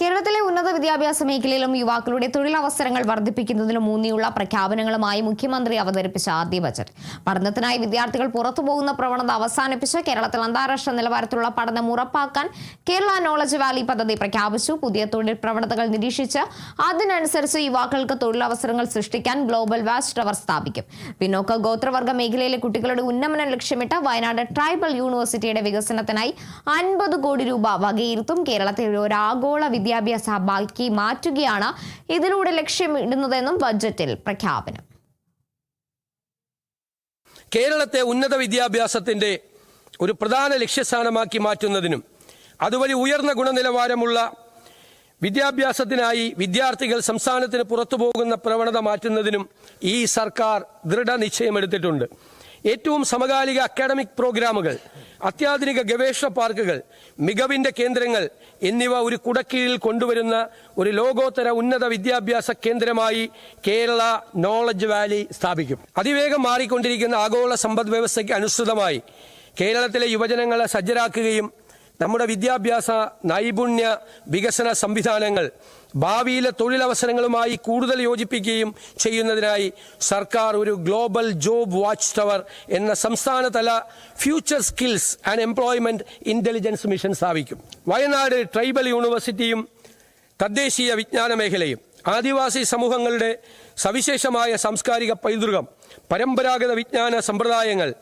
കേരളത്തിലെ ഉന്നത വിദ്യാഭ്യാസ മേഖലയിലും യുവാക്കളുടെ തൊഴിലവസരങ്ങൾ വർദ്ധിപ്പിക്കുന്നതിലും ഊന്നിയുള്ള പ്രഖ്യാപനങ്ങളുമായി മുഖ്യമന്ത്രി അവതരിപ്പിച്ച ആദ്യ ബജറ്റ്. പഠനത്തിനായി വിദ്യാർത്ഥികൾ പുറത്തുപോകുന്ന പ്രവണത അവസാനിപ്പിച്ച് കേരളത്തിൽ അന്താരാഷ്ട്ര നിലവാരത്തിലുള്ള പഠനം ഉറപ്പാക്കാൻ കേരള നോളജ് വാലി പദ്ധതി പ്രഖ്യാപിച്ചു. പുതിയ തൊഴിൽ പ്രവണതകൾ നിരീക്ഷിച്ച് അതിനനുസരിച്ച് യുവാക്കൾക്ക് തൊഴിലവസരങ്ങൾ സൃഷ്ടിക്കാൻ ഗ്ലോബൽ വാച്ച് ടവർ സ്ഥാപിക്കും. പിന്നോക്ക ഗോത്രവർഗ മേഖലയിലെ കുട്ടികളുടെ ഉന്നമനം ലക്ഷ്യമിട്ട് വയനാട് ട്രൈബൽ യൂണിവേഴ്സിറ്റിയുടെ വികസനത്തിനായി 50 കോടി രൂപ വകയിരുത്തും. കേരളത്തിൽ ഒരു ആഗോള വിദ്യാഭ്യാസ ഹബ്ബാക്കി മാറ്റുകയാണ് ഇതിലൂടെ ലക്ഷ്യമിടുന്നതെന്നും ബജറ്റിൽ പ്രഖ്യാപനം. കേരളത്തെ ഉന്നത വിദ്യാഭ്യാസത്തിന്റെ ഒരു പ്രധാന ലക്ഷ്യസ്ഥാനമാക്കി മാറ്റുന്നതിനും അതുവഴി ഉയർന്ന ഗുണനിലവാരമുള്ള വിദ്യാഭ്യാസത്തിനായി വിദ്യാർത്ഥികൾ സംസ്ഥാനത്തിന് പുറത്തു പോകുന്ന പ്രവണത മാറ്റുന്നതിനും ഈ സർക്കാർ ദൃഢനിശ്ചയമെടുത്തിട്ടുണ്ട്. ഏറ്റവും സമകാലിക അക്കാഡമിക് പ്രോഗ്രാമുകൾ, അത്യാധുനിക ഗവേഷണ പാർക്കുകൾ, മികവിന്റെ കേന്ദ്രങ്ങൾ എന്നിവ ഒരു കുടക്കീഴിൽ കൊണ്ടുവരുന്ന ഒരു ലോകോത്തര ഉന്നത വിദ്യാഭ്യാസ കേന്ദ്രമായി കേരള നോളജ് വാലി സ്ഥാപിക്കും. അതിവേഗം മാറിക്കൊണ്ടിരിക്കുന്ന ആഗോള സമ്പദ് വ്യവസ്ഥയ്ക്ക് അനുസൃതമായി കേരളത്തിലെ യുവജനങ്ങളെ സജ്ജരാക്കുകയും നമ്മുടെ വിദ്യാഭ്യാസ നൈപുണ്യ വികസന സംവിധാനങ്ങൾ ഭാവിയിലെ തൊഴിലവസരങ്ങളുമായി കൂടുതൽ യോജിപ്പിക്കുകയും ചെയ്യുന്നതിനായി സർക്കാർ ഒരു ഗ്ലോബൽ ജോബ് വാച്ച് ടവർ എന്ന സംസ്ഥാനതല future skills and employment intelligence mission സ്ഥാപിക്കും. വയനാട് ട്രൈബൽ യൂണിവേഴ്സിറ്റിയും തദ്ദേശീയ വിജ്ഞാന മേഖലയും ആദിവാസി സമൂഹങ്ങളുടെ സവിശേഷമായ സാംസ്കാരിക പൈതൃകം, പരമ്പരാഗത വിജ്ഞാന സമ്പ്രദായങ്ങൾ,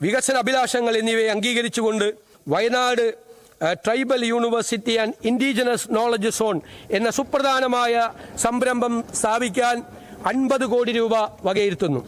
വികസന അഭിലാഷങ്ങൾ എന്നിവയെ അംഗീകരിച്ചുകൊണ്ട് Wayanad tribal university and indigenous knowledge zone എന്ന സുപ്രധാനമായ സംരംഭം സ്ഥാപിക്കാൻ 50 കോടി രൂപ വകയിരുത്തുന്നു.